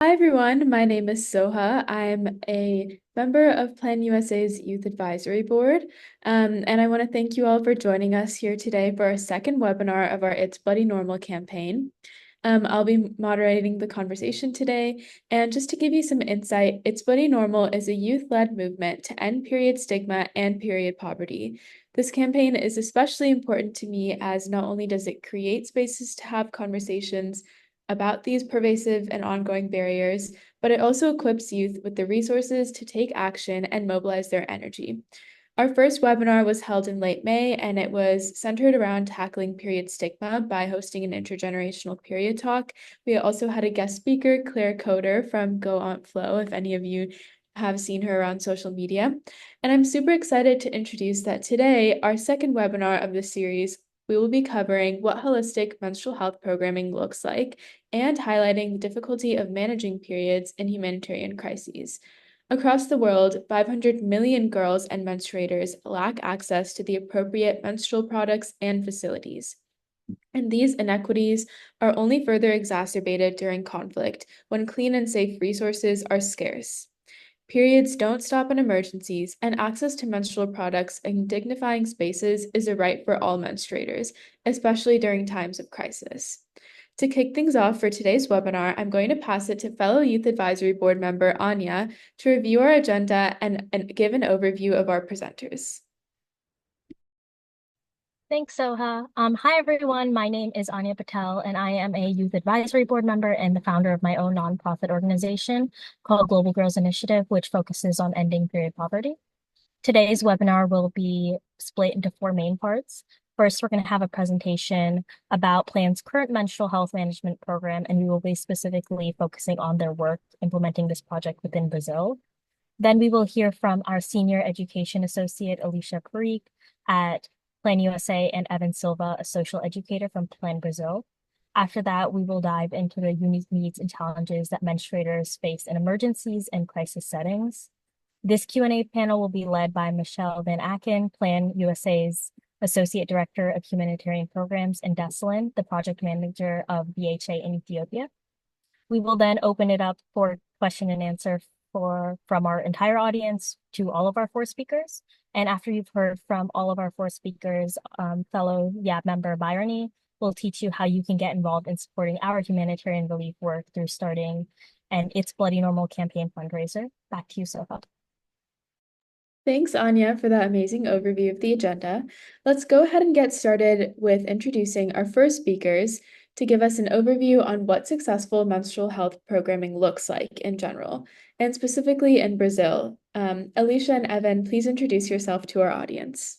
Hi everyone, my name is Soha. I'm a member of Plan USA's Youth Advisory Board, and I want to thank you all for joining us here today for our second webinar of our It's Bloody Normal campaign. I'll be moderating the conversation today, and just to give you some insight, It's Bloody Normal is a youth-led movement to end period stigma and period poverty. This campaign is especially important to me as not only does it create spaces to have conversations about these pervasive and ongoing barriers, but it also equips youth with the resources to take action and mobilize their energy. Our first webinar was held in late May, and it was centered around tackling period stigma by hosting an intergenerational period talk. We also had a guest speaker, Claire Coder from Go On Flow, if any of you have seen her around social media. And I'm super excited to introduce that today, our second webinar of the series, we will be covering what holistic menstrual health programming looks like and highlighting the difficulty of managing periods in humanitarian crises. Across the world, 500 million girls and menstruators lack access to the appropriate menstrual products and facilities. And these inequities are only further exacerbated during conflict when clean and safe resources are scarce. Periods don't stop in emergencies, and access to menstrual products and dignifying spaces is a right for all menstruators, especially during times of crisis. To kick things off for today's webinar, I'm going to pass it to fellow Youth Advisory Board member Anya to review our agenda and give an overview of our presenters. Thanks, Soha. Hi, everyone. My name is Anya Patel, and I am a Youth Advisory Board member and the founder of my own nonprofit organization called Global Girls Initiative, which focuses on ending period poverty. Today's webinar will be split into four main parts. First, we're going to have a presentation about Plan's current menstrual health management program, and we will be specifically focusing on their work implementing this project within Brazil. Then we will hear from our Senior Education Associate, Alicia Parikh, at Plan USA, and Evan Silva, a social educator from Plan Brazil. After that, we will dive into the unique needs and challenges that menstruators face in emergencies and crisis settings. This Q&A panel will be led by Michelle Van Aken, Plan USA's Associate Director of Humanitarian Programs, and Deslin, the Project Manager of BHA in Ethiopia. We will then open it up for question and answer from our entire audience to all of our four speakers. And after you've heard from all of our four speakers, fellow YAB member Byrony will teach you how you can get involved in supporting our humanitarian relief work through starting an It's Bloody Normal campaign fundraiser. Back to you, Sofa. Thanks, Anya, for that amazing overview of the agenda. Let's go ahead and get started with introducing our first speakers to give us an overview on what successful menstrual health programming looks like in general, and specifically in Brazil. Alicia and Evan, please introduce yourself to our audience.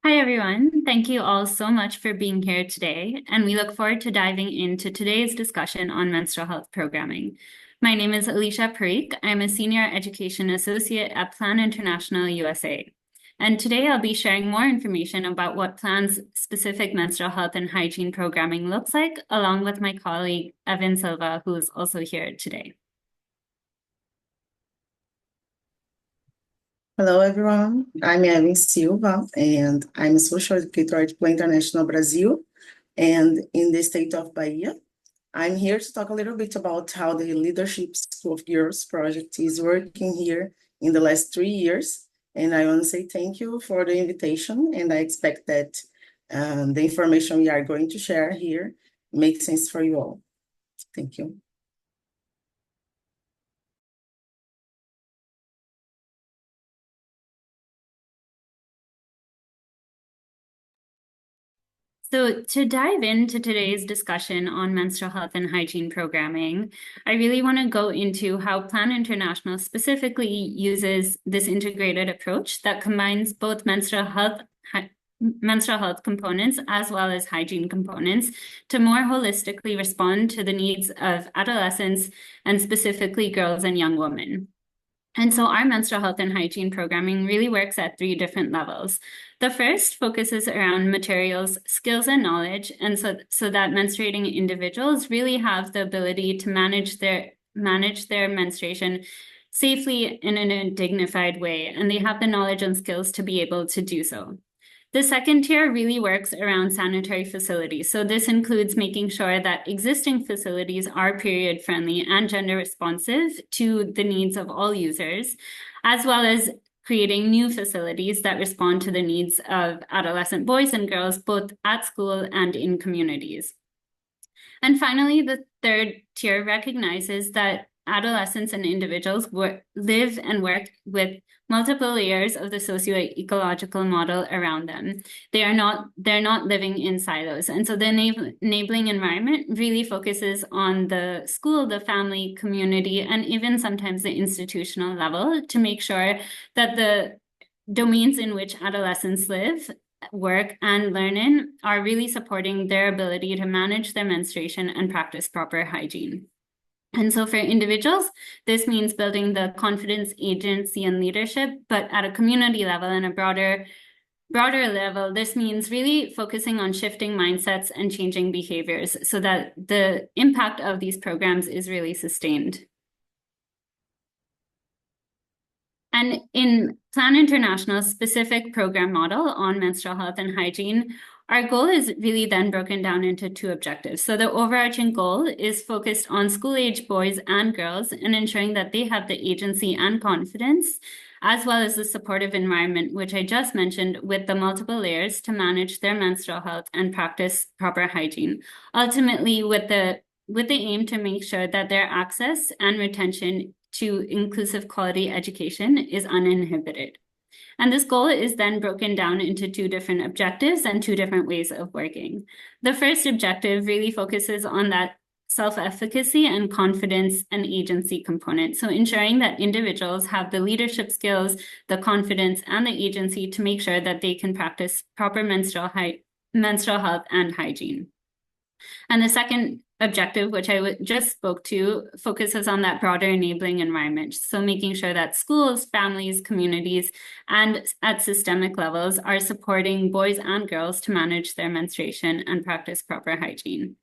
Hi, everyone. Thank you all so much for being here today, and we look forward to diving into today's discussion on menstrual health programming. My name is Alicia Parikh. I'm a Senior Education Associate at Plan International USA. And today I'll be sharing more information about what Plan's specific menstrual health and hygiene programming looks like, along with my colleague, Evan Silva, who is also here today. Hello, everyone. I'm Evan Silva, and I'm a social educator at Plan International Brazil and in the state of Bahia. I'm here to talk a little bit about how the Leadership School of Girls project is working here in the last 3 years. And I want to say thank you for the invitation, and I expect that the information we are going to share here makes sense for you all. Thank you. So to dive into today's discussion on menstrual health and hygiene programming, I really want to go into how Plan International specifically uses this integrated approach that combines both menstrual health components as well as hygiene components to more holistically respond to the needs of adolescents and specifically girls and young women. And so our menstrual health and hygiene programming really works at 3 different levels. The first focuses around materials, skills, and knowledge, and so that menstruating individuals really have the ability to manage their menstruation safely and in a dignified way, and they have the knowledge and skills to be able to do so. The second tier really works around sanitary facilities. So this includes making sure that existing facilities are period friendly and gender responsive to the needs of all users, as well as creating new facilities that respond to the needs of adolescent boys and girls, both at school and in communities. And finally, the third tier recognizes that adolescents and individuals live and work with multiple layers of the socio-ecological model around them. They're not living in silos. And so the enabling environment really focuses on the school, the family, community, and even sometimes the institutional level to make sure that the domains in which adolescents live, work, and learn in are really supporting their ability to manage their menstruation and practice proper hygiene. And so for individuals, this means building the confidence, agency, and leadership, but at a community level and a broader level, this means really focusing on shifting mindsets and changing behaviors so that the impact of these programs is really sustained. And in Plan International's specific program model on menstrual health and hygiene, our goal is really then broken down into two objectives. So the overarching goal is focused on school-age boys and girls and ensuring that they have the agency and confidence, as well as the supportive environment, which I just mentioned, with the multiple layers to manage their menstrual health and practice proper hygiene. Ultimately, with the aim to make sure that their access and retention to inclusive quality education is uninhibited. And this goal is then broken down into two different objectives and two different ways of working. The first objective really focuses on that self-efficacy and confidence and agency component. So ensuring that individuals have the leadership skills, the confidence, and the agency to make sure that they can practice proper menstrual health and hygiene. And the second objective, which I just spoke to, focuses on that broader enabling environment. So making sure that schools, families, communities, and at systemic levels are supporting boys and girls to manage their menstruation and practice proper hygiene.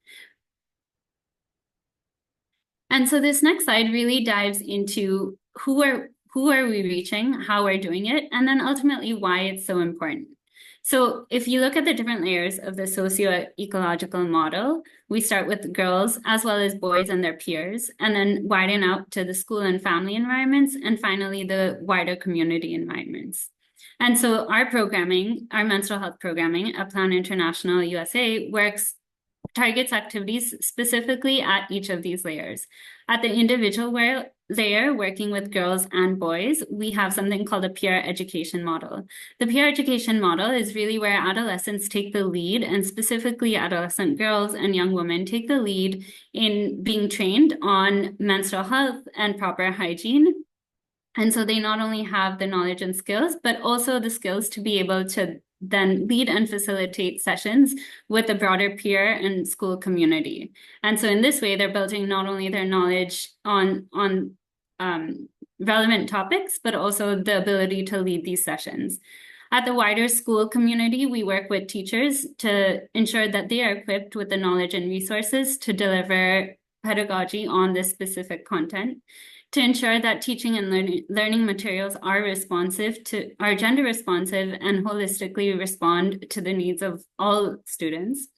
And so this next slide really dives into who are we reaching, how we're doing it, and then ultimately why it's so important. So if you look at the different layers of the socio-ecological model, we start with girls as well as boys and their peers, and then widen out to the school and family environments, and finally the wider community environments. And so our programming, our menstrual health programming at Plan International USA targets activities specifically at each of these layers. At the individual layer, working with girls and boys, we have something called a peer education model. The peer education model is really where adolescents take the lead, and specifically adolescent girls and young women take the lead in being trained on menstrual health and proper hygiene. And so they not only have the knowledge and skills, but also the skills to be able to then lead and facilitate sessions with the broader peer and school community. And so in this way, they're building not only their knowledge on relevant topics, but also the ability to lead these sessions. At the wider school community, we work with teachers to ensure that they are equipped with the knowledge and resources to deliver pedagogy on this specific content, to ensure that teaching and learning materials are gender responsive and holistically respond to the needs of all students.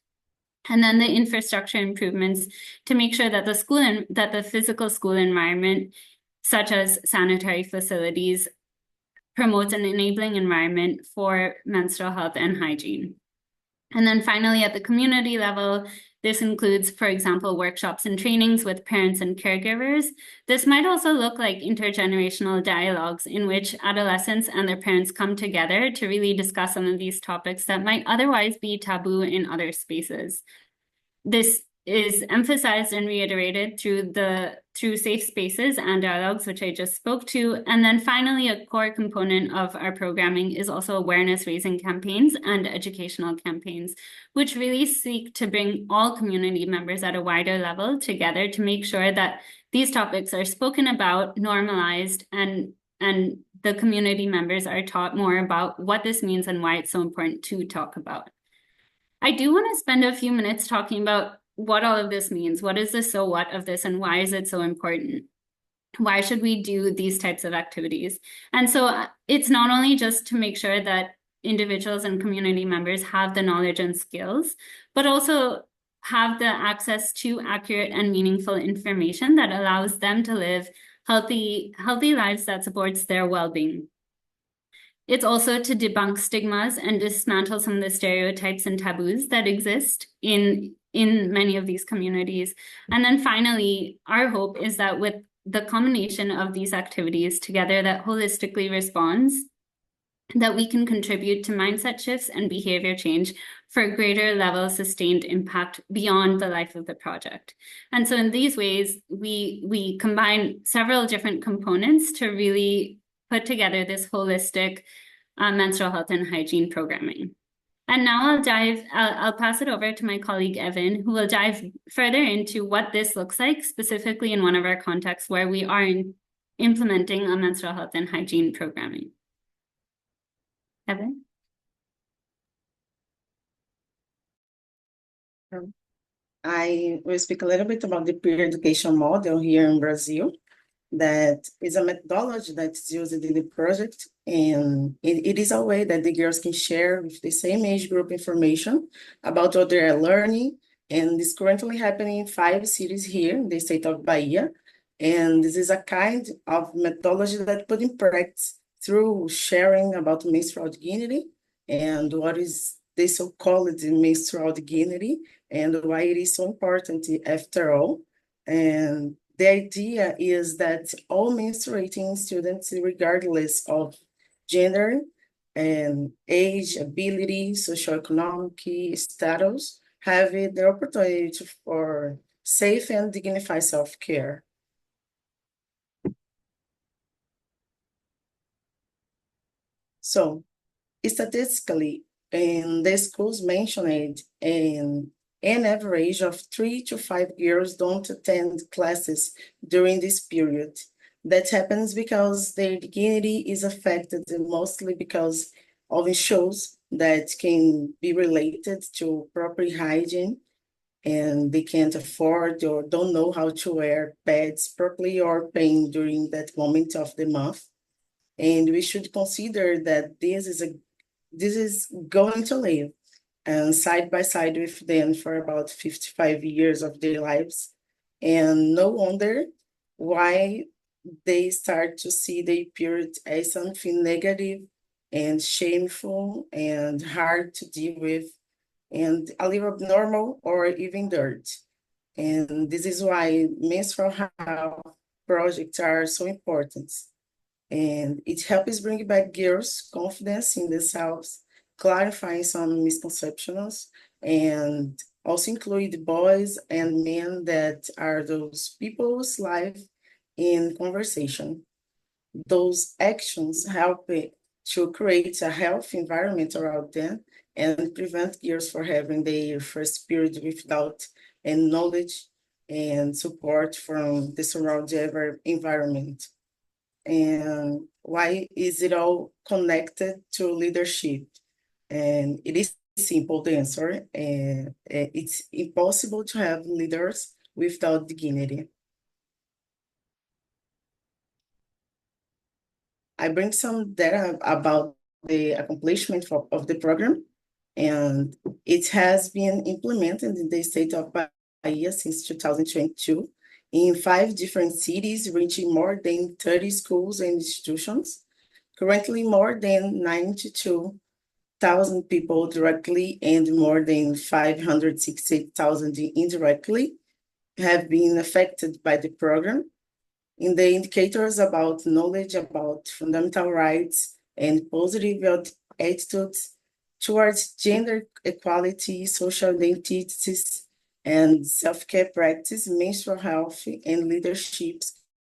And then the infrastructure improvements to make sure that the physical school environment, such as sanitary facilities, promotes an enabling environment for menstrual health and hygiene. And then finally, at the community level, this includes, for example, workshops and trainings with parents and caregivers. This might also look like intergenerational dialogues in which adolescents and their parents come together to really discuss some of these topics that might otherwise be taboo in other spaces. This is emphasized and reiterated through safe spaces and dialogues, which I just spoke to. And then finally, a core component of our programming is also awareness raising campaigns and educational campaigns, which really seek to bring all community members at a wider level together to make sure that these topics are spoken about, normalized, and the community members are taught more about what this means and why it's so important to talk about. I do want to spend a few minutes talking about what all of this means. What is the so what of this, and why is it so important? Why should we do these types of activities? And so it's not only just to make sure that individuals and community members have the knowledge and skills, but also have the access to accurate and meaningful information that allows them to live healthy lives that supports their well-being. It's also to debunk stigmas and dismantle some of the stereotypes and taboos that exist in many of these communities. And then finally, our hope is that with the combination of these activities together that holistically responds, that we can contribute to mindset shifts and behavior change for a greater level of sustained impact beyond the life of the project. And so in these ways, we combine several different components to really put together this holistic menstrual health and hygiene programming. And now I'll pass it over to my colleague, Evan, who will dive further into what this looks like, specifically in one of our contexts where we are implementing a menstrual health and hygiene programming. Evan? I will speak a little bit about the peer education model here in Brazil. That is a methodology that's used in the project, and it is a way that the girls can share with the same age group information about what they are learning, and it's currently happening in 5 cities here in the state of Bahia, and this is a kind of methodology that put in practice through sharing about menstrual dignity and what is the so-called menstrual dignity and why it is so important after all. And the idea is that all menstruating students, regardless of gender and age, ability, socioeconomic status, have the opportunity for safe and dignified self-care. So, statistically, in the schools mentioned, an average of 3 to 5 girls don't attend classes during this period. That happens because their dignity is affected mostly because of issues that can be related to proper hygiene, and they can't afford or don't know how to wear pads properly or pain during that moment of the month. And we should consider that this is going to live and side by side with them for about 55 years of their lives. And no wonder why they start to see the period as something negative and shameful and hard to deal with and a little abnormal or even dirt. And this is why menstrual health projects are so important. And it helps bring back girls' confidence in themselves, clarifying some misconceptions, and also include boys and men that are those people's life in conversation. Those actions help to create a healthy environment around them and prevent girls from having their first period without any knowledge and support from the surrounding environment. And why is it all connected to leadership? And it is simple, the answer. It's impossible to have leaders without dignity. I bring some data about the accomplishment of the program, and it has been implemented in the state of Bahia since 2022 in 5 different cities, reaching more than 30 schools and institutions. Currently, more than 92,000 people directly and more than 560,000 indirectly have been affected by the program. In the indicators about knowledge about fundamental rights and positive attitudes towards gender equality, social identities, and self-care practice, menstrual health, and leadership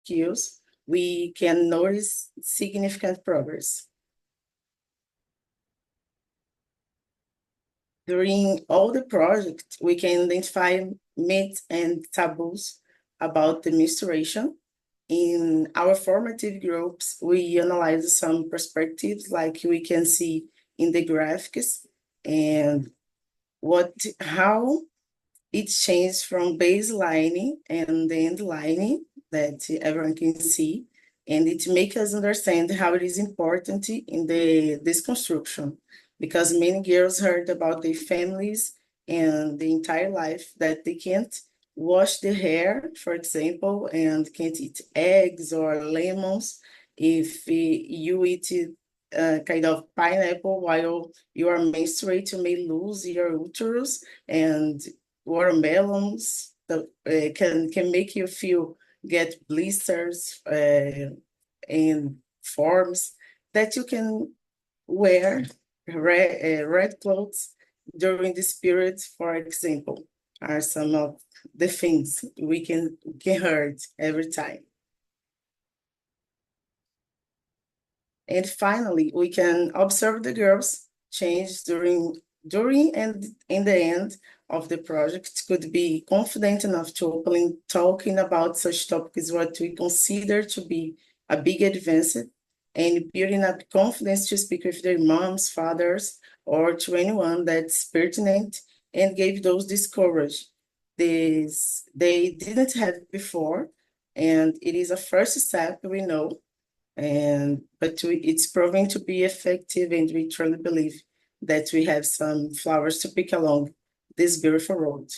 skills, we can notice significant progress. During all the project, we can identify myths and taboos about the menstruation. In our formative groups, we analyze some perspectives like we can see in the graphics and how it changed from baselining and the endlining that everyone can see. and it makes us understand how it is important in this construction, because many girls heard about their families and the entire life that they can't wash their hair, for example, and can't eat eggs or lemons. If you eat kind of pineapple while you are menstruating, you may lose your uterus, and watermelons can make you feel get blisters in forms that you can wear red clothes during this period, for example, are some of the things we can get hurt every time. And finally, we can observe the girls change during and in the end of the project. Could be confident enough to openly talking about such topics what we consider to be a big advance, and building up confidence to speak with their moms, fathers, or to anyone that's pertinent, and gave those this courage. This they didn't have before, and it is a first step, we know, it's proving to be effective, and we truly believe that we have some flowers to pick along this beautiful road.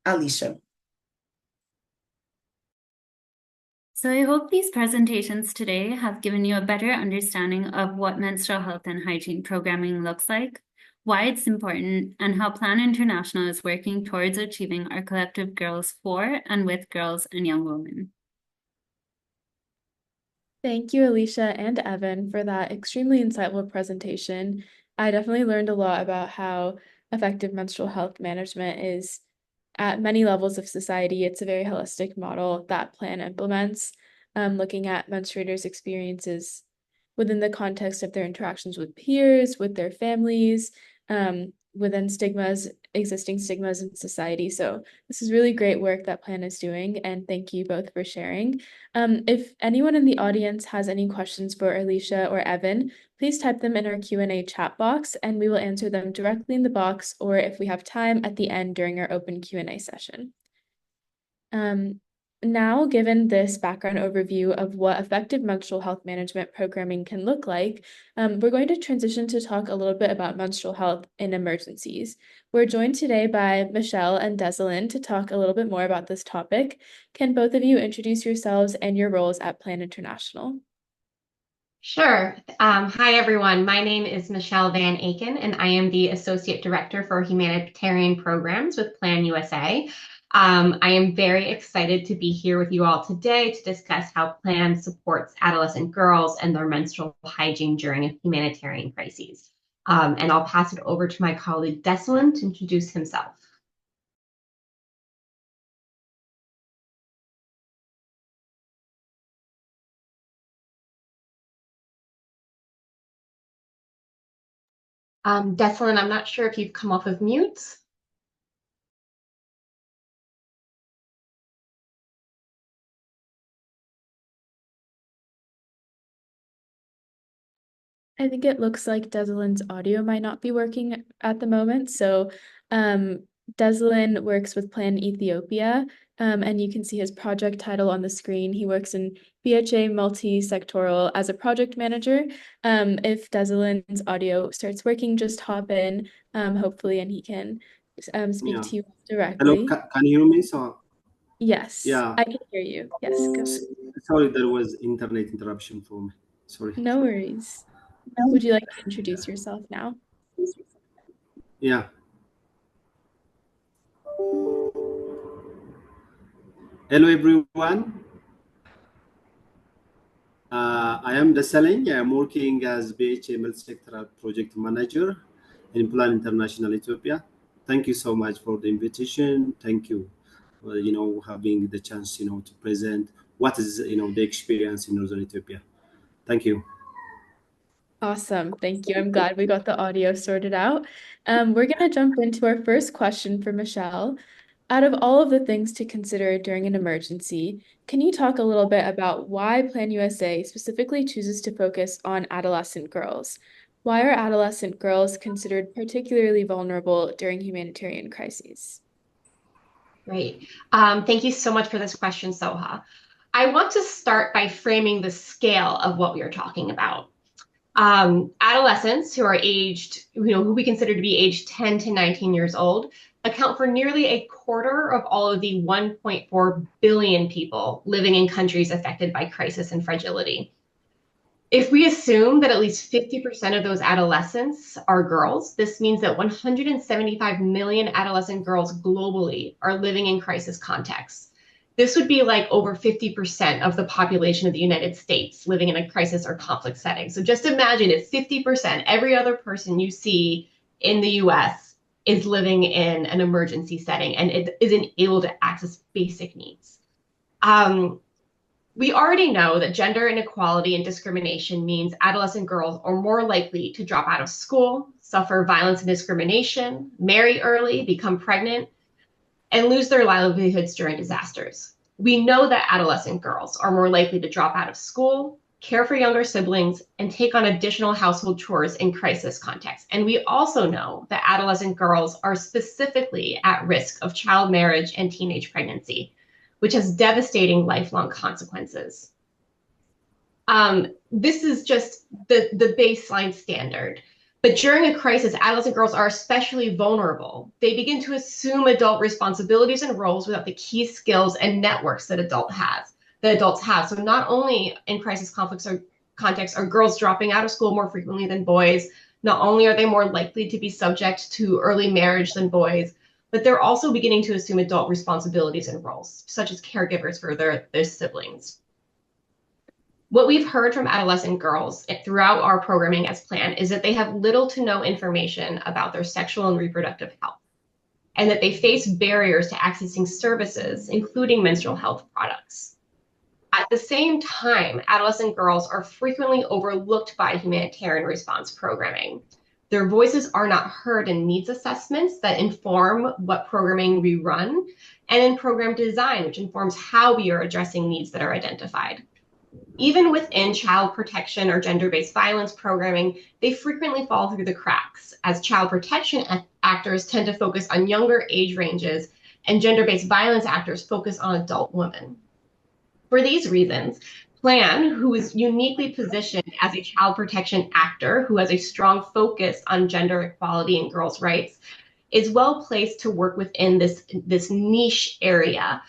Alicia. So I hope these presentations today have given you a better understanding of what menstrual health and hygiene programming looks like, why it's important, and how Plan International is working towards achieving our collective goals for and with girls and young women. Thank you, Alicia and Evan, for that extremely insightful presentation. I definitely learned a lot about how effective menstrual health management is at many levels of society. It's a very holistic model that Plan implements, looking at menstruators' experiences within the context of their interactions with peers, with their families, within existing stigmas in society. So this is really great work that Plan is doing, and thank you both for sharing. If anyone in the audience has any questions for Alicia or Evan, please type them in our Q&A chat box, and we will answer them directly in the box, or if we have time at the end during our open Q&A session. Now, given this background overview of what effective menstrual health management programming can look like, we're going to transition to talk a little bit about menstrual health in emergencies. We're joined today by Michelle and Desalyn to talk a little bit more about this topic. Can both of you introduce yourselves and your roles at Plan International? Sure. Hi, everyone. My name is Michelle Van Aken, and I am the Associate Director for Humanitarian Programs with Plan USA. I am very excited to be here with you all today to discuss how Plan supports adolescent girls and their menstrual hygiene during a humanitarian crisis. And I'll pass it over to my colleague Desalyn to introduce himself. Desalyn, I'm not sure if you've come off of mute. I think it looks like Desalyn's audio might not be working at the moment. So Desalyn works with Plan Ethiopia, and you can see his project title on the screen. He works in BHA multi-sectoral as a project manager. If Desalyn's audio starts working, just hop in, hopefully, and he can speak to you directly. Hello, can you hear me? So, Yes, yeah. I can hear you. Yes, go. Sorry, there was internet interruption for me. Sorry. No worries. Would you like to introduce yourself now? Yeah. Hello, everyone. I am Desalyn. I am working as BHML Sectoral Project Manager in Plan International Ethiopia. Thank you so much for the invitation. Thank you for, having the chance, to present what is, the experience in Northern Ethiopia. Thank you. Awesome. Thank you. I'm glad we got the audio sorted out. We're going to jump into our first question for Michelle. Out of all of the things to consider during an emergency, can you talk a little bit about why Plan USA specifically chooses to focus on adolescent girls? Why are adolescent girls considered particularly vulnerable during humanitarian crises? Great. Thank you so much for this question, Soha. I want to start by framing the scale of what we are talking about. Adolescents who are aged, who we consider to be aged 10 to 19 years old, account for nearly a quarter of all of the 1.4 billion people living in countries affected by crisis and fragility. If we assume that at least 50% of those adolescents are girls, this means that 175 million adolescent girls globally are living in crisis contexts. This would be like over 50% of the population of the United States living in a crisis or conflict setting. So just imagine if 50%, every other person you see in the US is living in an emergency setting and it isn't able to access basic needs. We already know that gender inequality and discrimination means adolescent girls are more likely to drop out of school, suffer violence and discrimination, marry early, become pregnant, and lose their livelihoods during disasters. We know that adolescent girls are more likely to drop out of school, care for younger siblings, and take on additional household chores in crisis contexts. And we also know that adolescent girls are specifically at risk of child marriage and teenage pregnancy, which has devastating lifelong consequences. This is just the baseline standard. But during a crisis, adolescent girls are especially vulnerable. They begin to assume adult responsibilities and roles without the key skills and networks that adults have. So not only in crisis conflicts or contexts are girls dropping out of school more frequently than boys, not only are they more likely to be subject to early marriage than boys, but they're also beginning to assume adult responsibilities and roles, such as caregivers for their siblings. What we've heard from adolescent girls throughout our programming as planned is that they have little to no information about their sexual and reproductive health, and that they face barriers to accessing services, including menstrual health products. At the same time, adolescent girls are frequently overlooked by humanitarian response programming. Their voices are not heard in needs assessments that inform what programming we run, and in program design, which informs how we are addressing needs that are identified. Even within child protection or gender-based violence programming, they frequently fall through the cracks, as child protection actors tend to focus on younger age ranges and gender-based violence actors focus on adult women. For these reasons, Plan, who is uniquely positioned as a child protection actor who has a strong focus on gender equality and girls' rights, is well placed to work within this niche area,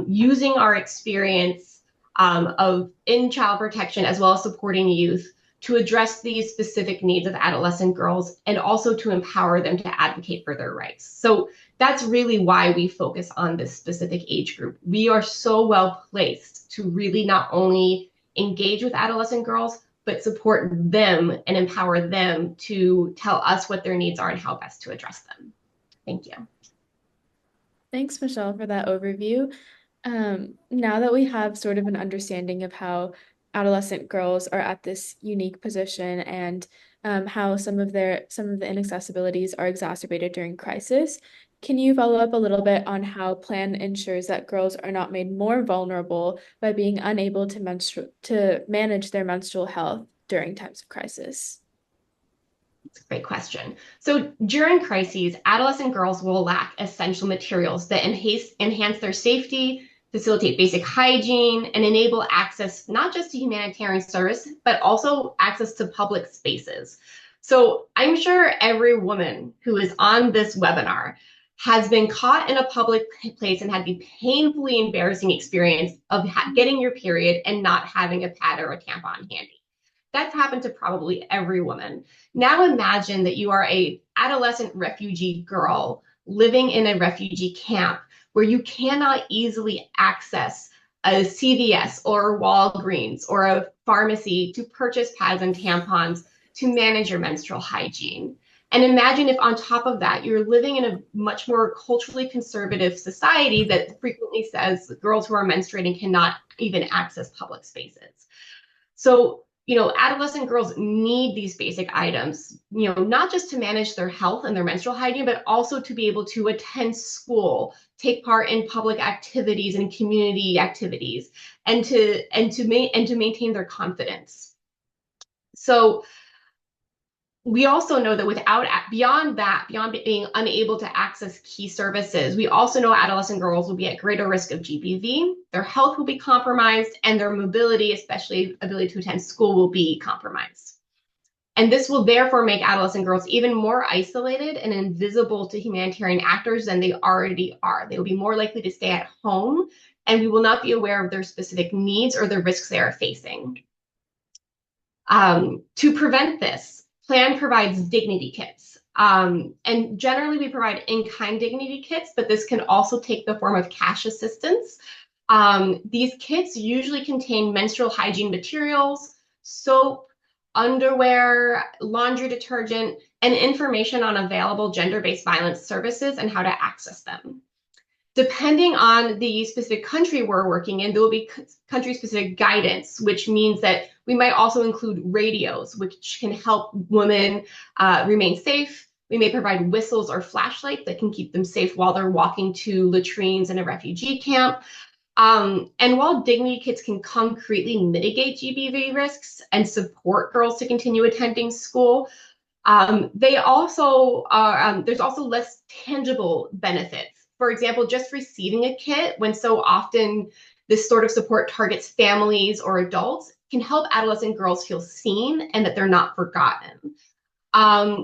using our experience of in child protection as well as supporting youth to address these specific needs of adolescent girls and also to empower them to advocate for their rights. So that's really why we focus on this specific age group. We are so well placed to really not only engage with adolescent girls, but support them and empower them to tell us what their needs are and how best to address them. Thank you. Thanks, Michelle, for that overview. Now that we have sort of an understanding of how adolescent girls are at this unique position and how some of the inaccessibilities are exacerbated during crisis, can you follow up a little bit on how Plan ensures that girls are not made more vulnerable by being unable to manage their menstrual health during times of crisis? It's a great question. So during crises, adolescent girls will lack essential materials that enhance their safety, facilitate basic hygiene, and enable access not just to humanitarian service, but also access to public spaces. So I'm sure every woman who is on this webinar has been caught in a public place and had the painfully embarrassing experience of getting your period and not having a pad or a tampon handy. That's happened to probably every woman. Now imagine that you are an adolescent refugee girl living in a refugee camp where you cannot easily access a CVS or Walgreens or a pharmacy to purchase pads and tampons to manage your menstrual hygiene. And imagine if on top of that, you're living in a much more culturally conservative society that frequently says girls who are menstruating cannot even access public spaces. So, adolescent girls need these basic items, not just to manage their health and their menstrual hygiene, but also to be able to attend school, take part in public activities and community activities, and to maintain their confidence. So we also know that beyond being unable to access key services, we also know adolescent girls will be at greater risk of GBV, their health will be compromised, and their mobility, especially ability to attend school, will be compromised. And this will therefore make adolescent girls even more isolated and invisible to humanitarian actors than they already are. They will be more likely to stay at home, and we will not be aware of their specific needs or the risks they are facing. To prevent this, Plan provides dignity kits. And generally we provide in-kind dignity kits, but this can also take the form of cash assistance. These kits usually contain menstrual hygiene materials, soap, underwear, laundry detergent, and information on available gender-based violence services and how to access them. Depending on the specific country we're working in, there will be country-specific guidance, which means that we might also include radios, which can help women remain safe. We may provide whistles or flashlights that can keep them safe while they're walking to latrines in a refugee camp. And while dignity kits can concretely mitigate GBV risks and support girls to continue attending school, they also are, there's also less tangible benefits. For example, just receiving a kit, when so often this sort of support targets families or adults, can help adolescent girls feel seen and that they're not forgotten.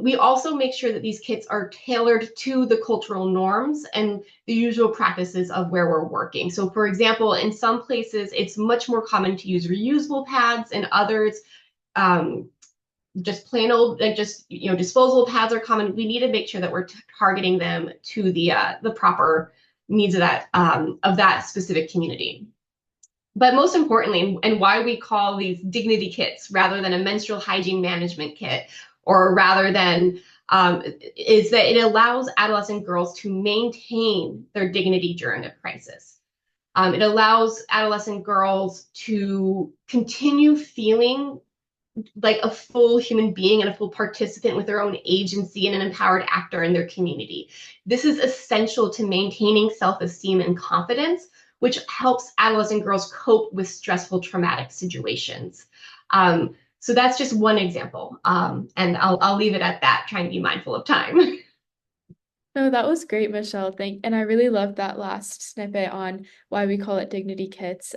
We also make sure that these kits are tailored to the cultural norms and the usual practices of where we're working. So for example, in some places, it's much more common to use reusable pads, and others, just plain old, like just, disposable pads are common. We need to make sure that we're targeting them to the proper needs of that specific community. But most importantly, and why we call these dignity kits rather than a menstrual hygiene management kit, or rather than, is that it allows adolescent girls to maintain their dignity during a crisis. It allows adolescent girls to continue feeling like a full human being and a full participant with their own agency and an empowered actor in their community. This is essential to maintaining self-esteem and confidence, which helps adolescent girls cope with stressful, traumatic situations. So that's just one example, and I'll leave it at that, trying to be mindful of time. No, that was great, Michelle. And I really loved that last snippet on why we call it dignity kits.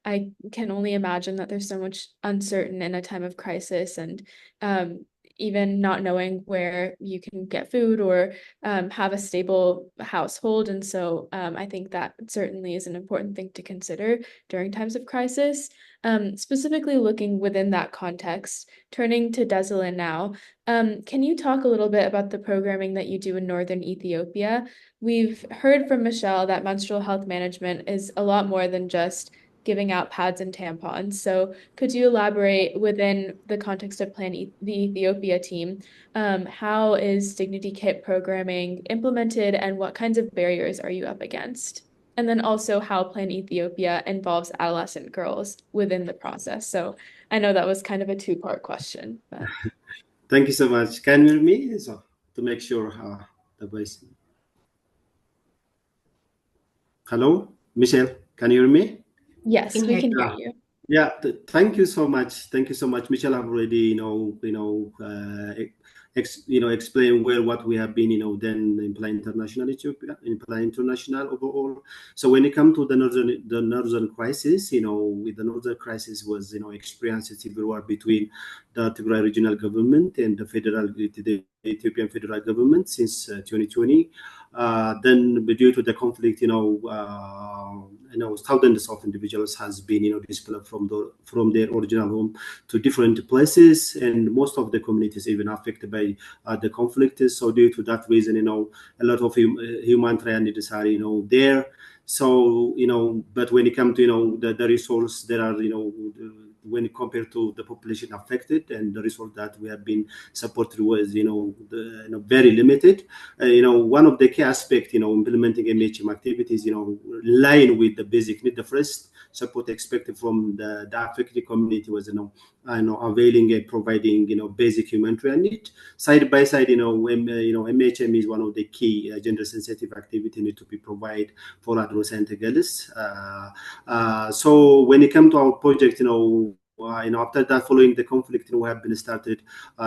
I can only imagine that there's so much uncertain in a time of crisis, and even not knowing where you can get food or have a stable household. And so I think that certainly is an important thing to consider during times of crisis. Specifically looking within that context, turning to Desalin now, can you talk a little bit about the programming that you do in northern Ethiopia? We've heard from Michelle that menstrual health management is a lot more than just giving out pads and tampons. So could you elaborate within the context of the Ethiopia team, how is Dignity Kit programming implemented and what kinds of barriers are you up against? And then also how Plan Ethiopia involves adolescent girls within the process. So I know that was kind of a two-part question, but. Thank you so much. Can you hear me? So to make sure the voice. Hello, Michelle, can you hear me? Yes, we can hear you. Yeah, thank you so much. Thank you so much, Michelle. I've already, explain what we have been, then in Plan International Ethiopia, in Plan International overall. So when it comes to the northern crisis, with the northern crisis was, experienced a civil war between the Tigray regional government and the Ethiopian federal government since 2020. Then due to the conflict, thousands of individuals has been, displaced from their original home to different places, and most of the communities even affected by the conflict. So due to that reason, a lot of humanitarian needs are, there. So, but when it comes to, the resource, there are, when compared to the population affected, and the resource that we have been supported was, very limited. One of the key aspects, implementing MHM activities, line with the basic need. The first support expected from the affected community was, availing and providing, basic humanitarian need. Side by side, MHM is one of the key gender-sensitive activity need to be provided for adolescent girls. So when it comes to our project, after that, following the conflict, we have been started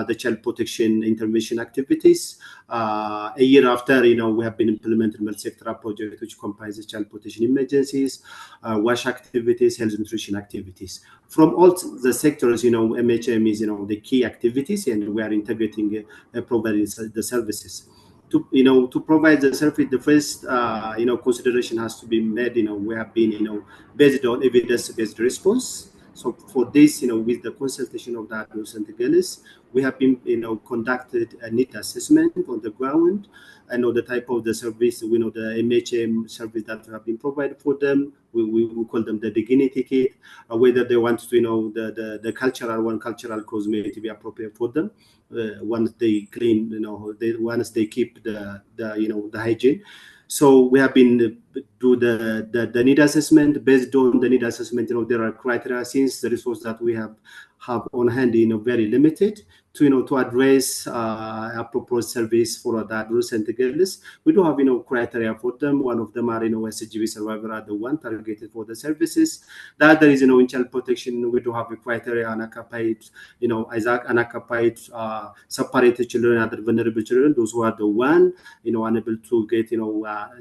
the child protection intervention activities. A year after, we have been implementing multi-sectoral project, which comprises child protection emergencies, wash activities, health nutrition activities. From all the sectors, MHM is, the key activities, and we are integrating providing the services. To provide the service, the first consideration has to be made. We have been based on evidence-based response. So for this, with the consultation of the adolescent girls, we have been conducted a need assessment on the ground. I know the type of the service, we know the MHM service that have been provided for them. We call them the dignity kit, whether they want to, the cultural clothes may to be appropriate for them. Once they clean, once they keep the hygiene. So we have been do the need assessment. Based on the need assessment, there are criteria, since the resource that we have on hand, very limited to address a proposed service for the adolescent girls. We do have criteria for them. One of them are SGB survivor are the one targeted for the services. The other is in child protection. We do have a criteria unoccupied, unoccupied, separated children, other vulnerable children. Those who are the one unable to get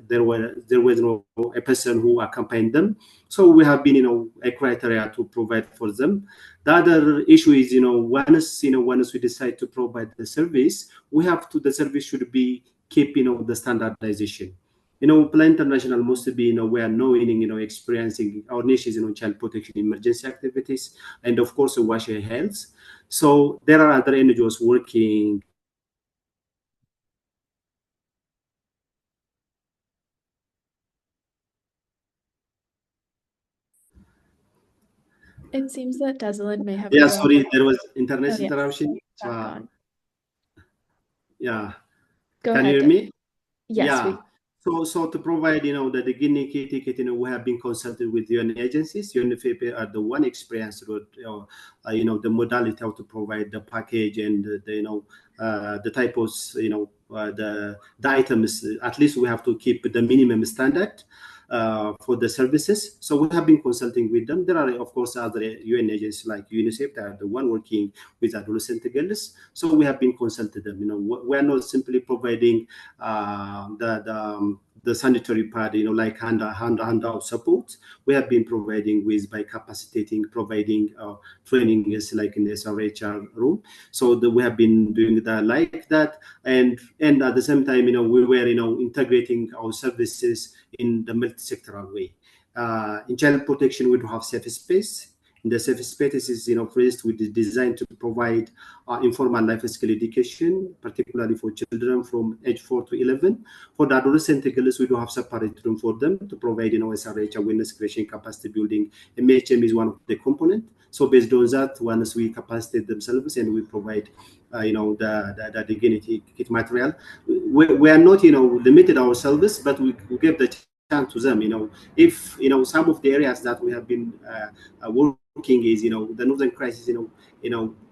there was no a person who accompanied them. So we have been a criteria to provide for them. The other issue is once we decide to provide the service, the service should be keep the standardization. Plan International must be we are knowing experiencing our niche is child protection emergency activities, and of course wash health. So there are other NGOs working. It seems that Desalin may have Yeah, a sorry, there was internet Oh, yes. interruption. Back on. Yeah. Go Can ahead. you hear me? Yes, Yeah. So to provide, the dignity ticket, we have been consulted with UN agencies. UNFPA are the one experienced with, the modality how to provide the package and the typos, the items. At least we have to keep the minimum standard for the services. So we have been consulting with them. There are, of course, other UN agencies like UNICEF that are the one working with adolescent girls. So we have been consulted them. We are not simply providing the sanitary pad, like handout support. We have been providing with by capacitating, providing training is like in the SRHR room. So we have been doing that like that, and at the same time, we were integrating our services in the multi-sectoral way. In child protection, we do have safe space. In the safe space is first with the design to provide informal life skill education, particularly for children from age 4 to 11. For the adolescent girls, we do have separate room for them to provide SRH awareness creation, capacity building. MHM is one of the components. So based on that, once we capacitate themselves and we provide the dignity kit material, we are not limited ourselves, but we give the chance to them. If some of the areas that we have been working is the northern crisis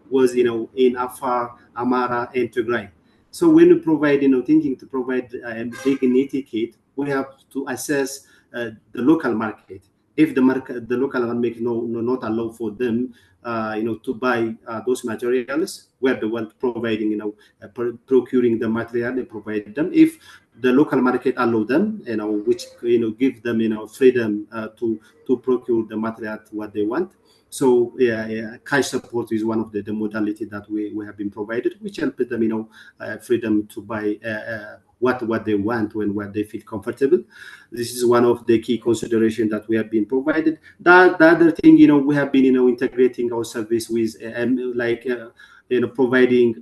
was in Afar, Amara, and Tigray. So when we provide thinking to provide a dignity kit, we have to assess the local market. If the local market not allow for them to buy those materials, we're the one providing procuring the material and provide them. If the local market allow them, which give them freedom to procure the material what they want. So cash support is one of the modality that we have been provided, which help them freedom to buy what they want when what they feel comfortable. This is one of the key considerations that we have been provided. The other thing we have been integrating our service with providing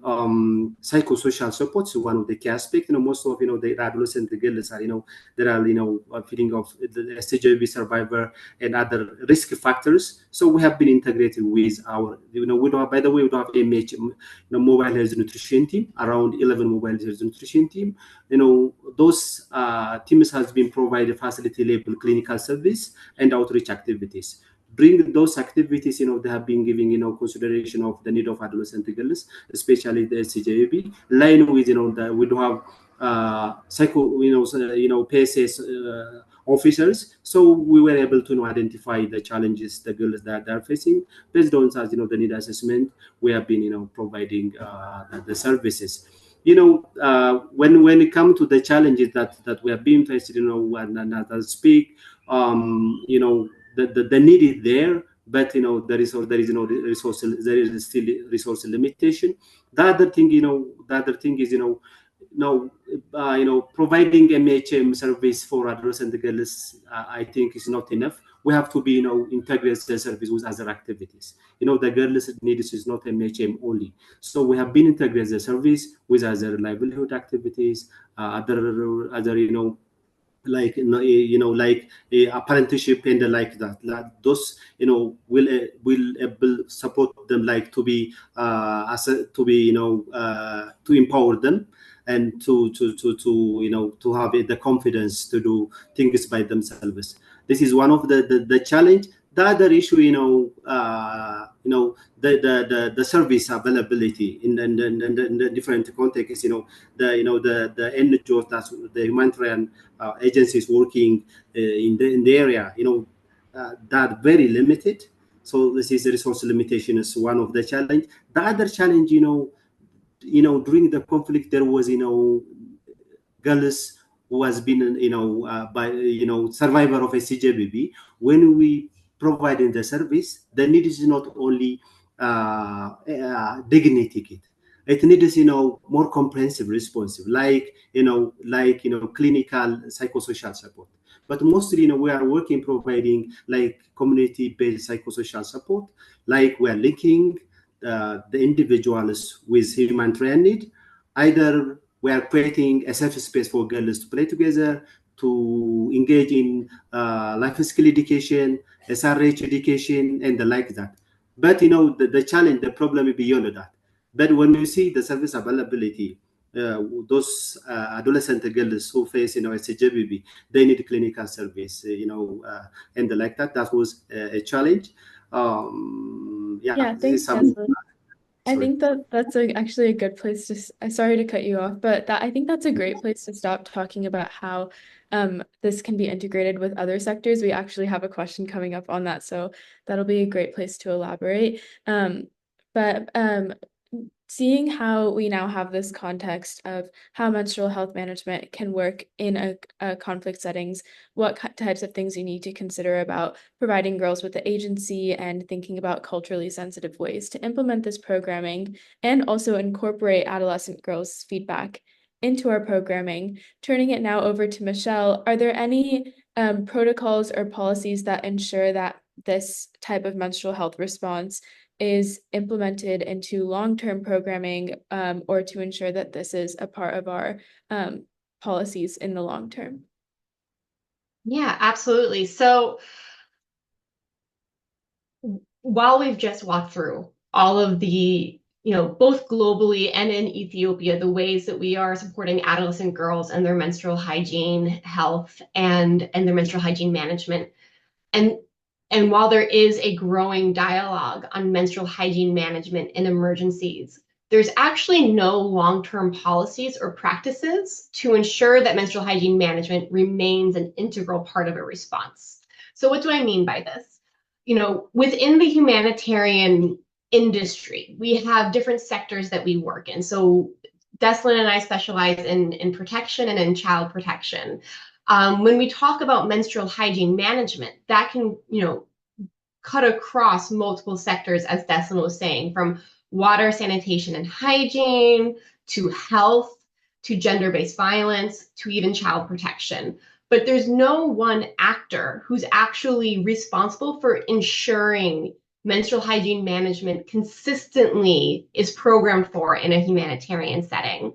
psychosocial support. So one of the key aspects, most of the adolescent girls are there are feeling of the SJV survivor and other risk factors. So we have been integrating with our we don't have, by the way, we don't have MH mobile health nutrition team, around 11 mobile health nutrition team. Those teams has been provided facility level clinical service and outreach activities. During those activities, they have been giving, consideration of the need of adolescent girls, especially the CJB, line with, we do have psycho, PSS officers. So we were able to identify the challenges the girls that are facing. Based on, as the need assessment, we have been providing the services. When it comes to the challenges that we have been faced, and as I speak, the need is there, but there is no resource, there is still resource limitation. The other thing is now providing MHM service for adolescent girls, I think is not enough. We have to be integrate the service with other activities. The girls needs is not MHM only, so we have been integrate the service with other livelihood activities, other like apprenticeship and like that. Those will able support them, like to be to be to empower them, and to have the confidence to do things by themselves. This is one of the challenge. The other issue, the service availability in the different contexts. The NGOs, that's the humanitarian agencies working in the area, that very limited. So this is the resource limitation is one of the challenge. The other challenge, during the conflict, there was girls who has been by survivor of a CJBB. When we providing the service, the need is not only dignity kit. It needs more comprehensive, responsive, like clinical psychosocial support. But mostly, we are working providing like community-based psychosocial support, like we are linking the individuals with humanitarian need. Either we are creating a safe space for girls to play together, to engage in life skill education, SRH education, and the like that. But the challenge, the problem is beyond that. But when you see the service availability, those adolescent girls who face SJBB, they need clinical service, and the like that. That was a challenge. Yeah, This is thanks, some. Desmond. I Sorry. think that that's actually a good place to, sorry to cut you off, but I think that's a great place to stop talking about how this can be integrated with other sectors. We actually have a question coming up on that, so that'll be a great place to elaborate. But seeing how we now have this context of how menstrual health management can work in a conflict settings, what types of things you need to consider about providing girls with the agency and thinking about culturally sensitive ways to implement this programming and also incorporate adolescent girls' feedback into our programming. Turning it now over to Michelle, are there any protocols or policies that ensure that this type of menstrual health response is implemented into long-term programming, or to ensure that this is a part of our policies in the long term? Yeah, absolutely. So while we've just walked through all of the, both globally and in Ethiopia, the ways that we are supporting adolescent girls and their menstrual hygiene health and their menstrual hygiene management, and while there is a growing dialogue on menstrual hygiene management in emergencies, there's actually no long-term policies or practices to ensure that menstrual hygiene management remains an integral part of a response. So what do I mean by this? Within the humanitarian industry, we have different sectors that we work in. So Deslin and I specialize in protection and in child protection. When we talk about menstrual hygiene management, that can, cut across multiple sectors, as Deslin was saying, from water, sanitation, and hygiene, to health, to gender-based violence, to even child protection. But there's no one actor who's actually responsible for ensuring menstrual hygiene management consistently is programmed for in a humanitarian setting.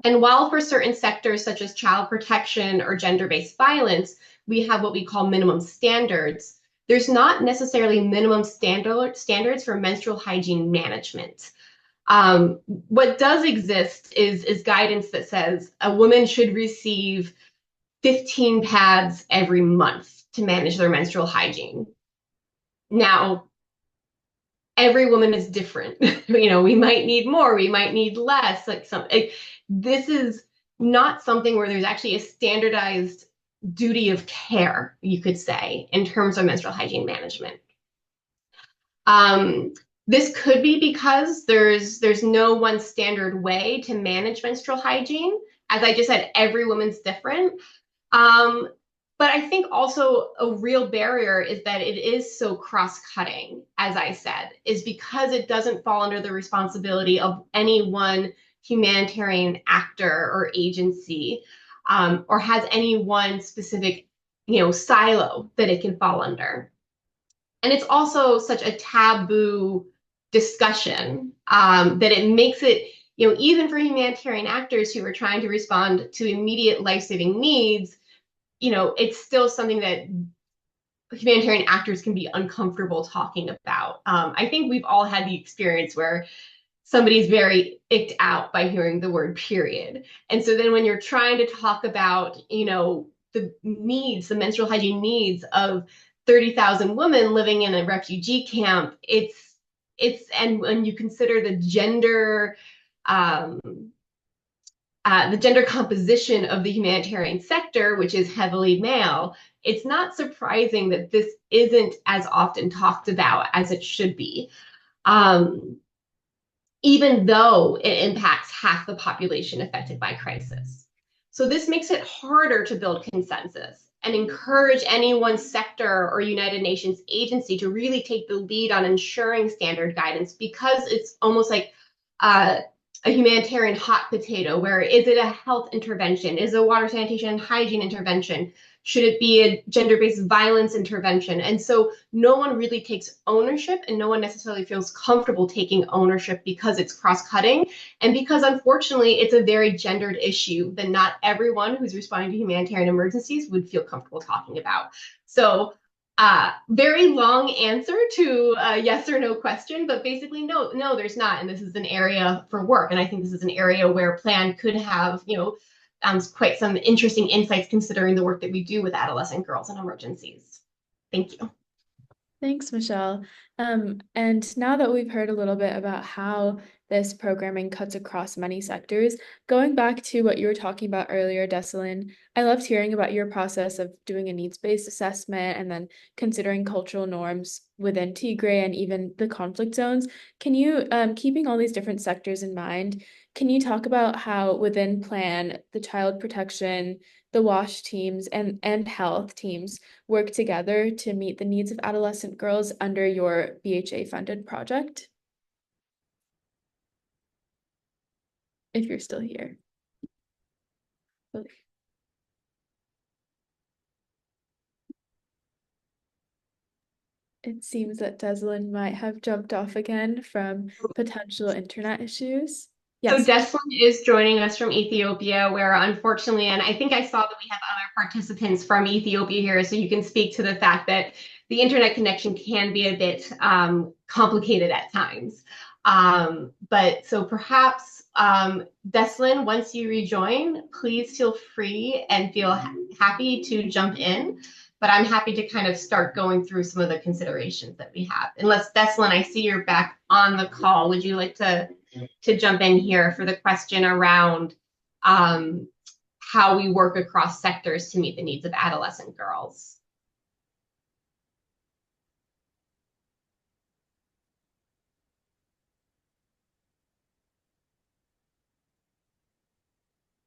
And while for certain sectors such as child protection or gender-based violence, we have what we call minimum standards, there's not necessarily minimum standards for menstrual hygiene management. What does exist is guidance that says a woman should receive 15 pads every month to manage their menstrual hygiene. Now, every woman is different. We might need more, we might need less. This is not something where there's actually a standardized duty of care, you could say, in terms of menstrual hygiene management. This could be because there's no one standard way to manage menstrual hygiene. As I just said, every woman's different. Um, but I think also a real barrier is that it is so cross-cutting, as I said, is because it doesn't fall under the responsibility of any one humanitarian actor or agency, or has any one specific, silo that it can fall under. And it's also such a taboo discussion, that it makes it, even for humanitarian actors who are trying to respond to immediate life-saving needs, it's still something that humanitarian actors can be uncomfortable talking about. I think we've all had the experience where somebody's very icked out by hearing the word period. And so then when you're trying to talk about, the needs, the menstrual hygiene needs of 30,000 women living in a refugee camp, and when you consider um, the gender composition of the humanitarian sector, which is heavily male, it's not surprising that this isn't as often talked about as it should be. Even though it impacts half the population affected by crisis. So this makes it harder to build consensus and encourage any one sector or United Nations agency to really take the lead on ensuring standard guidance, because it's almost like a humanitarian hot potato, where is it a health intervention? Is it a water sanitation and hygiene intervention? Should it be a gender-based violence intervention? And so no one really takes ownership, and no one necessarily feels comfortable taking ownership because it's cross-cutting, and because unfortunately it's a very gendered issue that not everyone who's responding to humanitarian emergencies would feel comfortable talking about. So very long answer to a yes or no question, but basically no, there's not. And this is an area for work. And I think this is an area where Plan could have, quite some interesting insights considering the work that we do with adolescent girls in emergencies. Thank you. Thanks, Michelle. And now that we've heard a little bit about how this programming cuts across many sectors, going back to what you were talking about earlier, Desalin, I loved hearing about your process of doing a needs-based assessment and then considering cultural norms within Tigray and even the conflict zones. Can you, keeping all these different sectors in mind, can you talk about how within Plan, the child protection, the WASH teams, and health teams work together to meet the needs of adolescent girls under your BHA-funded project? If you're still here. It seems that Deslin might have jumped off again from potential internet issues. So Yes. Deslin is joining us from Ethiopia, where unfortunately, and I think I saw that we have other participants from Ethiopia here, so you can speak to the fact that the internet connection can be a bit complicated at times. But so perhaps, Deslin, once you rejoin, please feel free and feel happy to jump in. But I'm happy to kind of start going through some of the considerations that we have. Unless, Deslin, I see you're back on the call. Would you like to jump in here for the question around how we work across sectors to meet the needs of adolescent girls?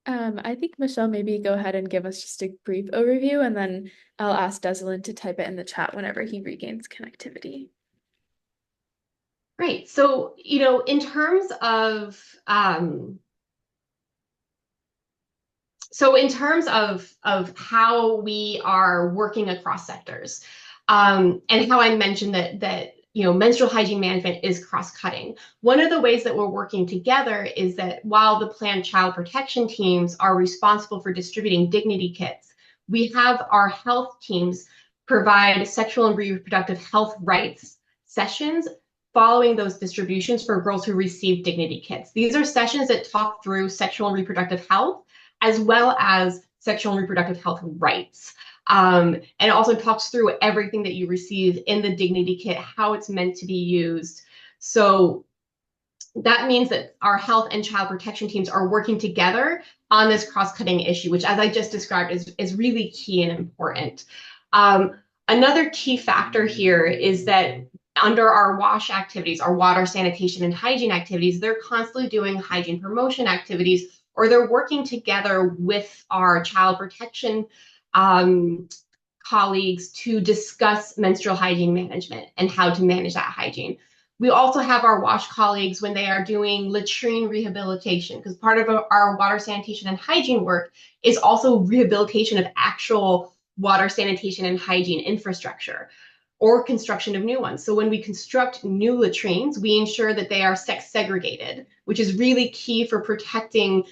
I think Michelle, maybe go ahead and give us just a brief overview, and then I'll ask Deslin to type it in the chat whenever he regains connectivity. Great. So, in terms of how we are working across sectors, and how I mentioned that menstrual hygiene management is cross-cutting. One of the ways that we're working together is that while the planned child protection teams are responsible for distributing dignity kits, we have our health teams provide sexual and reproductive health rights sessions following those distributions for girls who receive dignity kits. These are sessions that talk through sexual and reproductive health, as well as sexual and reproductive health rights. And it also talks through everything that you receive in the dignity kit, how it's meant to be used. So that means that our health and child protection teams are working together on this cross-cutting issue, which, as I just described, is really key and important. Another key factor here is that under our WASH activities, our water, sanitation, and hygiene activities, they're constantly doing hygiene promotion activities, or they're working together with our child protection colleagues to discuss menstrual hygiene management and how to manage that hygiene. We also have our WASH colleagues when they are doing latrine rehabilitation, because part of our water, sanitation, and hygiene work is also rehabilitation of actual water, sanitation, and hygiene infrastructure or construction of new ones. So when we construct new latrines, we ensure that they are sex segregated, which is really key for protecting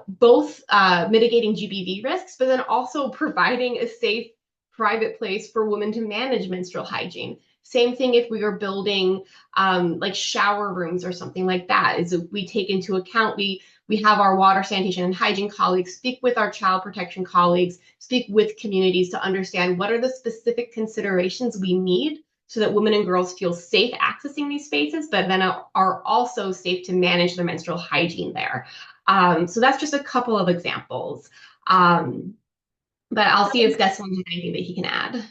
both mitigating GBV risks, but then also providing a safe private place for women to manage menstrual hygiene. Same thing if we are building like shower rooms or something like that, is we take into account, we have our water, sanitation, and hygiene colleagues speak with our child protection colleagues, speak with communities to understand what are the specific considerations we need so that women and girls feel safe accessing these spaces, but then are also safe to manage their menstrual hygiene there. So that's just a couple of examples. But I'll see if Deslin has anything that he can add.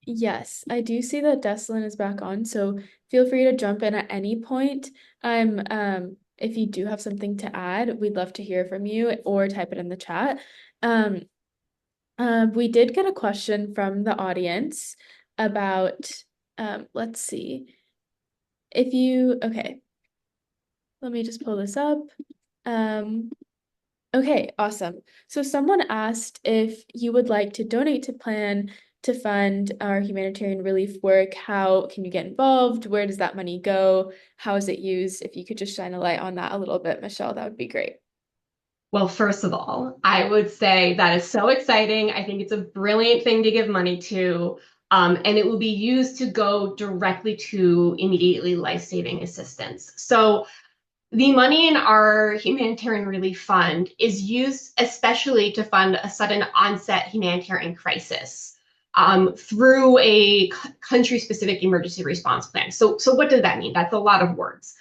Yes, I do see that Deslin is back on, so feel free to jump in at any point. If you do have something to add, we'd love to hear from you or type it in the chat. Um, we did get a question from the audience about, let's see, okay, let me just pull this up. Okay, awesome. So someone asked if you would like to donate to Plan to fund our humanitarian relief work. How can you get involved? Where does that money go? How is it used? If you could just shine a light on that a little bit, Michelle, that would be great. Well, first of all, I would say that is so exciting. I think it's a brilliant thing to give money to, and it will be used to go directly to immediately life-saving assistance. So the money in our humanitarian relief fund is used especially to fund a sudden onset humanitarian crisis through a country-specific emergency response plan. So what does that mean? That's a lot of words.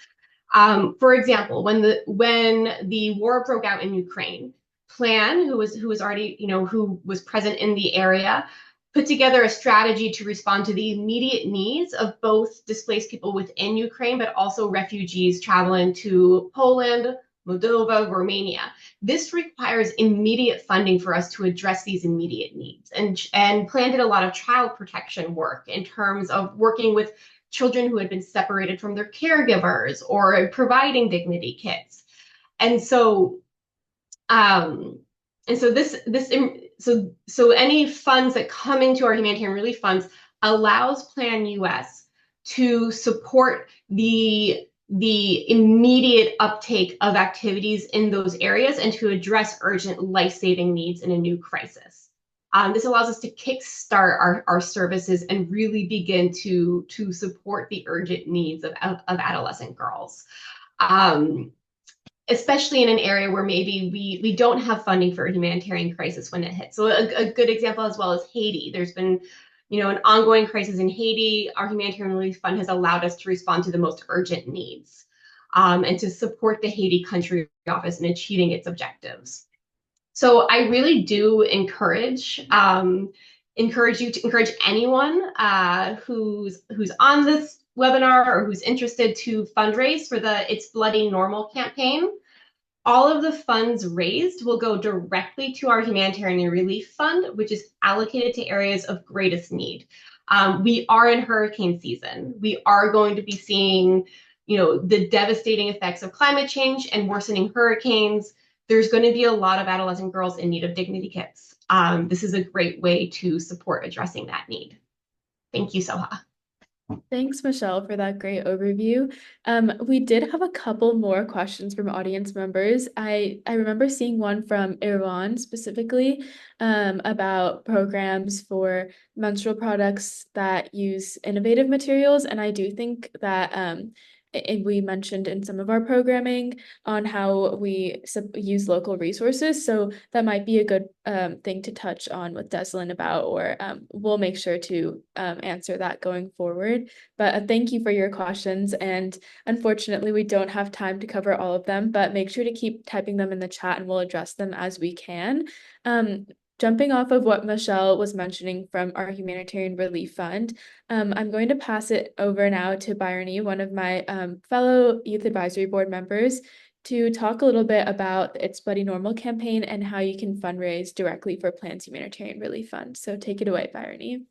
For example, when the war broke out in Ukraine, Plan, who was already, who was present in the area, put together a strategy to respond to the immediate needs of both displaced people within Ukraine, but also refugees traveling to Poland, Moldova, Romania. This requires immediate funding for us to address these immediate needs. And Plan did a lot of child protection work in terms of working with children who had been separated from their caregivers or providing dignity kits. And so so any funds that come into our humanitarian relief funds allows Plan US to support the immediate uptake of activities in those areas and to address urgent life-saving needs in a new crisis. This allows us to kickstart our services and really begin to support the urgent needs of adolescent girls. Especially in an area where maybe we don't have funding for a humanitarian crisis when it hits. So a good example as well is Haiti. There's been, an ongoing crisis in Haiti. Our humanitarian relief fund has allowed us to respond to the most urgent needs and to support the Haiti country office in achieving its objectives. So I really do encourage you to encourage anyone who's on this webinar or who's interested to fundraise for the It's Bloody Normal campaign. All of the funds raised will go directly to our humanitarian relief fund, which is allocated to areas of greatest need. We are in hurricane season. We are going to be seeing, the devastating effects of climate change and worsening hurricanes. There's going to be a lot of adolescent girls in need of dignity kits. This is a great way to support addressing that need. Thank you, Soha. Thanks, Michelle, for that great overview. We did have a couple more questions from audience members. I remember seeing one from Iran specifically about programs for menstrual products that use innovative materials, and I do think that we mentioned in some of our programming on how we use local resources. So that might be a good thing to touch on with Deslin about, or we'll make sure to answer that going forward. But thank you for your questions. And unfortunately, we don't have time to cover all of them, but make sure to keep typing them in the chat and we'll address them as we can. Jumping off of what Michelle was mentioning from our Humanitarian Relief Fund, I'm going to pass it over now to Bryony, one of my fellow Youth Advisory Board members, to talk a little bit about the It's Bloody Normal campaign and how you can fundraise directly for Plan's Humanitarian Relief Fund. So take it away, Bryony.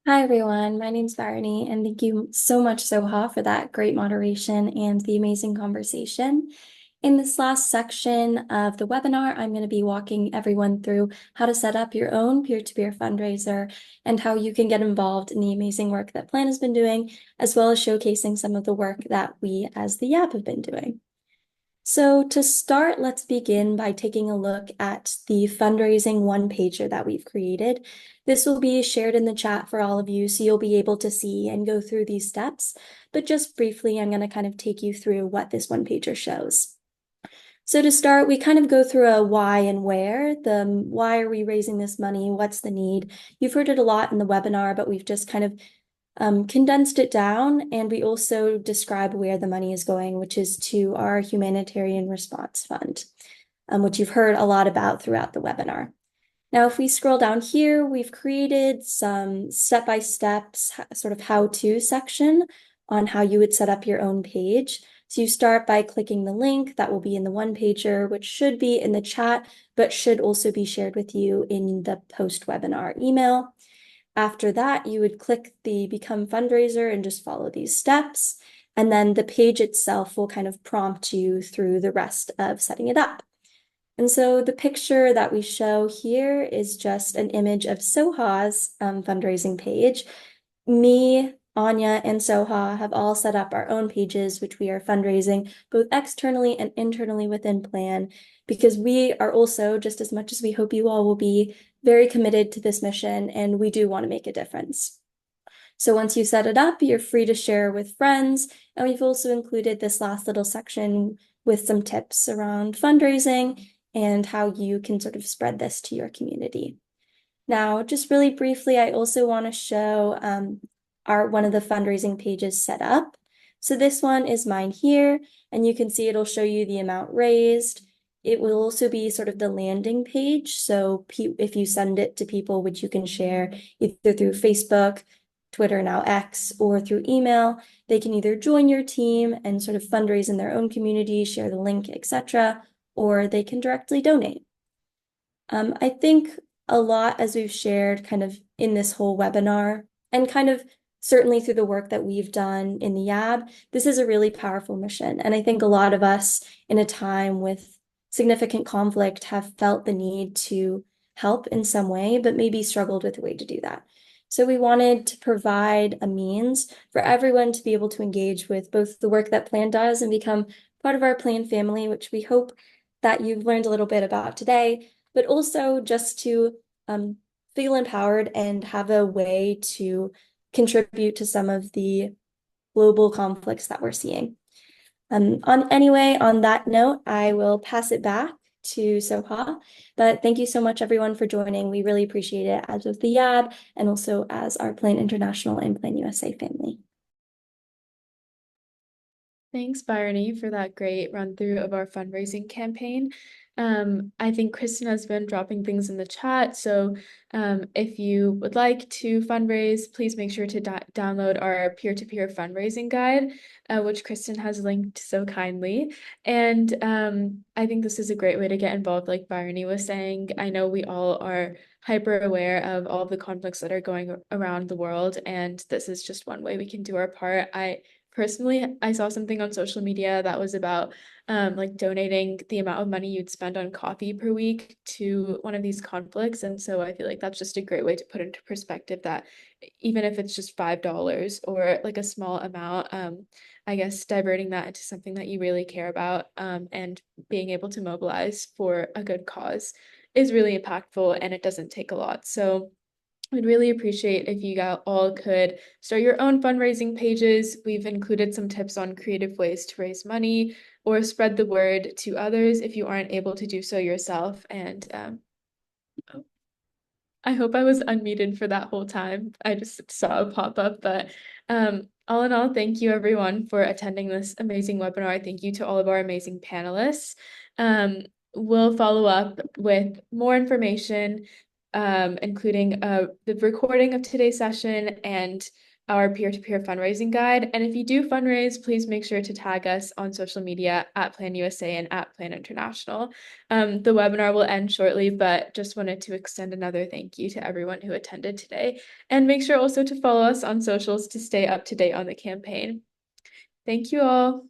Hi, everyone. My name's Bryony, and thank you so much, Soha, for that great moderation and the amazing conversation. In this last section of the webinar, I'm going to be walking everyone through how to set up your own peer-to-peer fundraiser and how you can get involved in the amazing work that Plan has been doing, as well as showcasing some of the work that we as the YAB have been doing. So to start, let's begin by taking a look at the fundraising one-pager that we've created. This will be shared in the chat for all of you, so you'll be able to see and go through these steps. But just briefly, I'm going to kind of take you through what this one-pager shows. So to start, we kind of go through a why and where. The why are we raising this money? What's the need? You've heard it a lot in the webinar, but we've just kind of condensed it down, and we also describe where the money is going, which is to our Humanitarian Response Fund, which you've heard a lot about throughout the webinar. Now, if we scroll down here, we've created some step-by-step sort of how-to section on how you would set up your own page. So you start by clicking the link that will be in the one-pager, which should be in the chat, but should also be shared with you in the post-webinar email. After that, you would click the Become Fundraiser and just follow these steps. And then the page itself will kind of prompt you through the rest of setting it up. And so the picture that we show here is just an image of Soha's fundraising page. Me, Anya, and Soha have all set up our own pages, which we are fundraising both externally and internally within Plan, because we are also, just as much as we hope you all will be, very committed to this mission, and we do want to make a difference. So once you set it up, you're free to share with friends, and we've also included this last little section with some tips around fundraising and how you can sort of spread this to your community. Now, just really briefly, I also want to show one of the fundraising pages set up. So this one is mine here, and you can see it'll show you the amount raised. It will also be sort of the landing page. So if you send it to people, which you can share either through Facebook, Twitter, now X, or through email, they can either join your team and sort of fundraise in their own community, share the link, etc., or they can directly donate. I think a lot, as we've shared kind of in this whole webinar, and kind of certainly through the work that we've done in the YAB, this is a really powerful mission. And I think a lot of us in a time with significant conflict have felt the need to help in some way, but maybe struggled with a way to do that. So we wanted to provide a means for everyone to be able to engage with both the work that Plan does and become part of our Plan family, which we hope that you've learned a little bit about today, but also just to feel empowered and have a way to contribute to some of the global conflicts that we're seeing. On that note, I will pass it back to Soha. But thank you so much, everyone, for joining. We really appreciate it, as with the YAB and also as our Plan International and Plan USA family. Thanks, Bryony, for that great run through of our fundraising campaign. I think Kristen has been dropping things in the chat, so if you would like to fundraise, please make sure to download our peer-to-peer fundraising guide, which Kristen has linked so kindly. And I think this is a great way to get involved, like Bryony was saying. I know we all are hyper aware of all the conflicts that are going around the world, and this is just one way we can do our part. Personally, I saw something on social media that was about like donating the amount of money you'd spend on coffee per week to one of these conflicts. And so I feel like that's just a great way to put into perspective that even if it's just $5 or like a small amount, I guess diverting that into something that you really care about and being able to mobilize for a good cause is really impactful, and it doesn't take a lot. So We'd really appreciate if you all could start your own fundraising pages. We've included some tips on creative ways to raise money or spread the word to others if you aren't able to do so yourself. And I hope I was unmuted for that whole time. I just saw a pop-up, but all in all, thank you everyone for attending this amazing webinar. Thank you to all of our amazing panelists. We'll follow up with more information, including the recording of today's session and our peer-to-peer fundraising guide. And if you do fundraise, please make sure to tag us on social media at Plan USA and at Plan International. The webinar will end shortly, but just wanted to extend another thank you to everyone who attended today. And make sure also to follow us on socials to stay up to date on the campaign. Thank you all.